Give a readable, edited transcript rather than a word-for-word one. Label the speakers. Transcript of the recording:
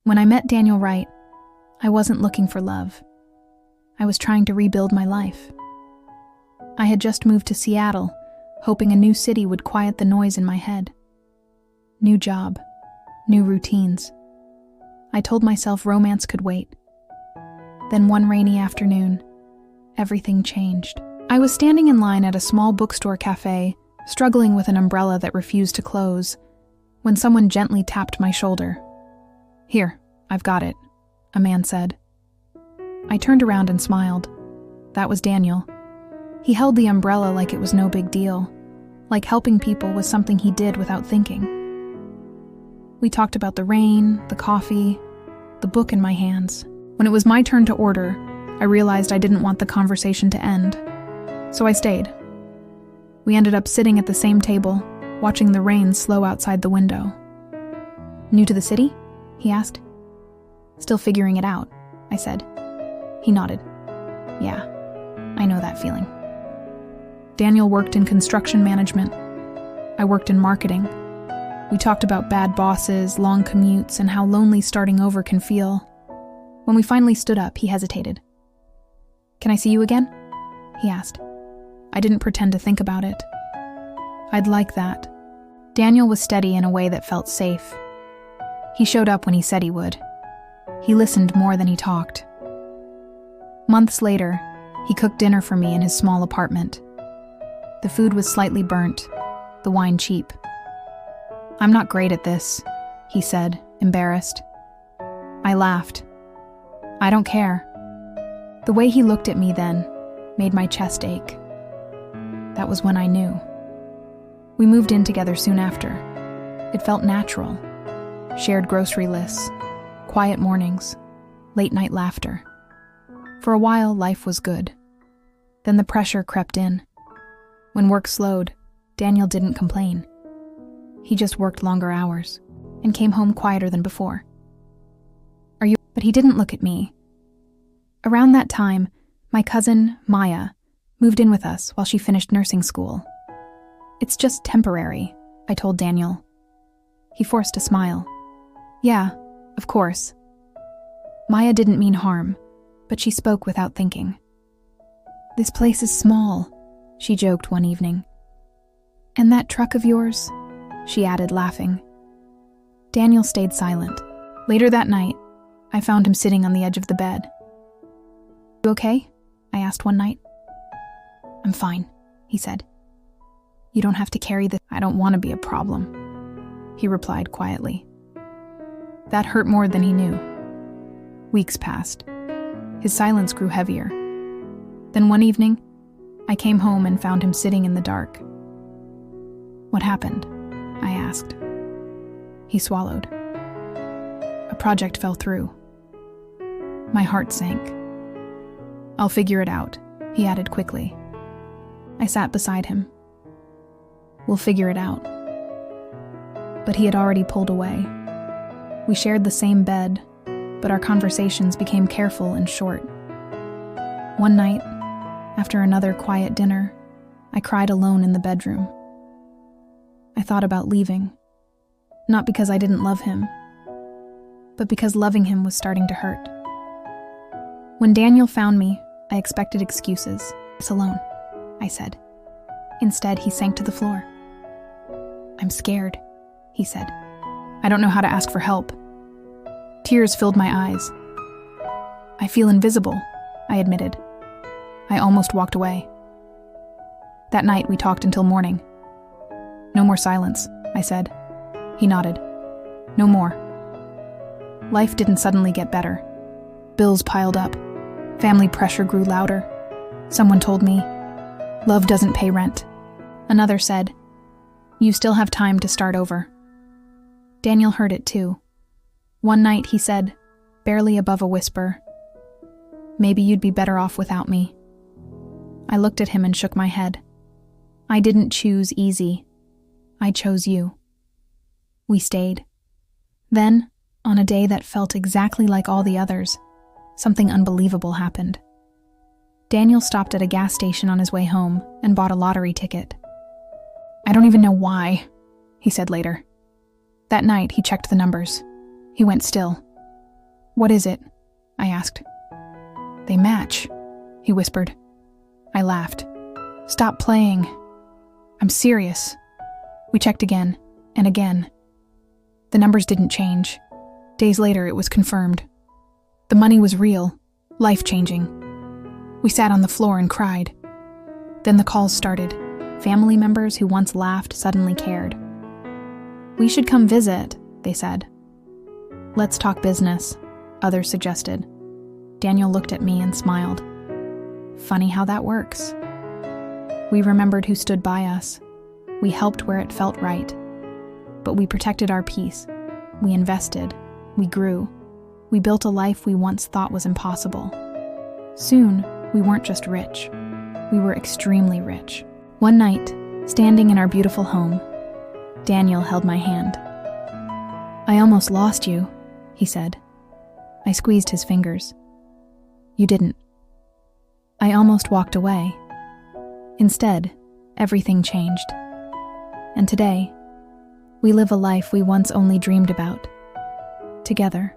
Speaker 1: When I met Daniel Wright, I wasn't looking for love. I was trying to rebuild my life. I had just moved to Seattle, hoping a new city would quiet the noise in my head. New job, new routines. I told myself romance could wait. Then one rainy afternoon, everything changed. I was standing in line at a small bookstore cafe, struggling with an umbrella that refused to close, when someone gently tapped my shoulder. "Here, I've got it," a man said. I turned around and smiled. That was Daniel. He held the umbrella like it was no big deal, like helping people was something he did without thinking. We talked about the rain, the coffee, the book in my hands. When it was my turn to order, I realized I didn't want the conversation to end, so I stayed. We ended up sitting at the same table, watching the rain slow outside the window. "New to the city?" he asked. "Still figuring it out," I said. He nodded. "Yeah, I know that feeling." Daniel worked in construction management. I worked in marketing. We talked about bad bosses, long commutes, and how lonely starting over can feel. When we finally stood up, he hesitated. "Can I see you again?" he asked. I didn't pretend to think about it. I'd like that. Daniel was steady in a way that felt safe. He showed up when he said he would. He listened more than he talked. Months later, he cooked dinner for me in his small apartment. The food was slightly burnt, the wine cheap. "I'm not great at this," he said, embarrassed. I laughed. "I don't care." The way he looked at me then made my chest ache. That was when I knew. We moved in together soon after. It felt natural. Shared grocery lists, quiet mornings, late-night laughter. For a while, life was good. Then the pressure crept in. When work slowed, Daniel didn't complain. He just worked longer hours and came home quieter than before. But he didn't look at me. Around that time, my cousin, Maya, moved in with us while she finished nursing school. "It's just temporary," I told Daniel. He forced a smile. "Yeah, of course." Maya didn't mean harm, but she spoke without thinking. "This place is small," she joked one evening. "And that truck of yours?" she added, laughing. Daniel stayed silent. Later that night, I found him sitting on the edge of the bed. "You okay?" I asked one night. "I'm fine," he said. "You don't have to carry this. I don't want to be a problem," he replied quietly. That hurt more than he knew. Weeks passed. His silence grew heavier. Then one evening, I came home and found him sitting in the dark. "What happened?" I asked. He swallowed. "A project fell through." My heart sank. "I'll figure it out," he added quickly. I sat beside him. "We'll figure it out." But he had already pulled away. We shared the same bed, but our conversations became careful and short. One night, after another quiet dinner, I cried alone in the bedroom. I thought about leaving, not because I didn't love him, but because loving him was starting to hurt. When Daniel found me, I expected excuses. "It's alone," I said. Instead, he sank to the floor. "I'm scared," he said. "I don't know how to ask for help." Tears filled my eyes. "I feel invisible," I admitted. I almost walked away. That night, we talked until morning. "No more silence," I said. He nodded. "No more." Life didn't suddenly get better. Bills piled up. Family pressure grew louder. Someone told me, "Love doesn't pay rent." Another said, "You still have time to start over." Daniel heard it too. One night he said, barely above a whisper, "Maybe you'd be better off without me." I looked at him and shook my head. I didn't choose easy. I chose you. We stayed. Then, on a day that felt exactly like all the others, something unbelievable happened. Daniel stopped at a gas station on his way home and bought a lottery ticket. "I don't even know why," he said later. That night, he checked the numbers. He went still. "What is it?" I asked. "They match," he whispered. I laughed. "Stop playing. I'm serious." We checked again and again. The numbers didn't change. Days later, it was confirmed. The money was real, life-changing. We sat on the floor and cried. Then the calls started. Family members who once laughed suddenly cared. "We should come visit," they said. "Let's talk business," others suggested. Daniel looked at me and smiled. Funny how that works. We remembered who stood by us. We helped where it felt right. But we protected our peace. We invested. We grew. We built a life we once thought was impossible. Soon, we weren't just rich. We were extremely rich. One night, standing in our beautiful home, Daniel held my hand. "I almost lost you," he said. I squeezed his fingers. "You didn't." I almost walked away. Instead, everything changed. And today, we live a life we once only dreamed about. Together.